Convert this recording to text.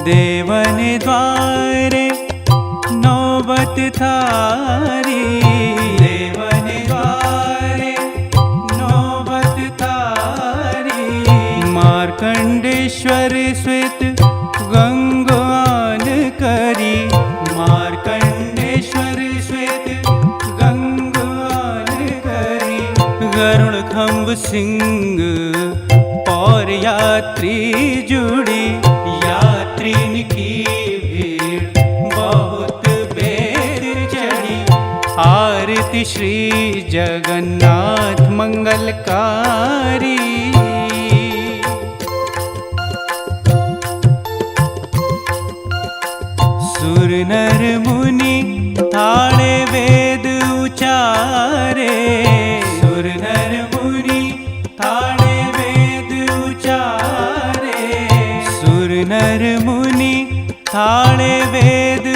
देवन द्वारे नौबत थारी, देवन द्वारे नौबत थारी। मार्कंडेश्वर श्वेत गंगान करी, मार्कंडेश्वर श्वेत गंगान करी। गरुड़ खंभ सिंह और यात्री जुड़ी, यात्रीन की भीड़ बहुत बेर चढ़ी। आरती श्री जगन्नाथ मंगलकारी। सुर नर मुनि थाड़े वेद उचारे, सुर नर मुनि थाड़े वेद उचारे। सुर नर मुनि थाड़े वेद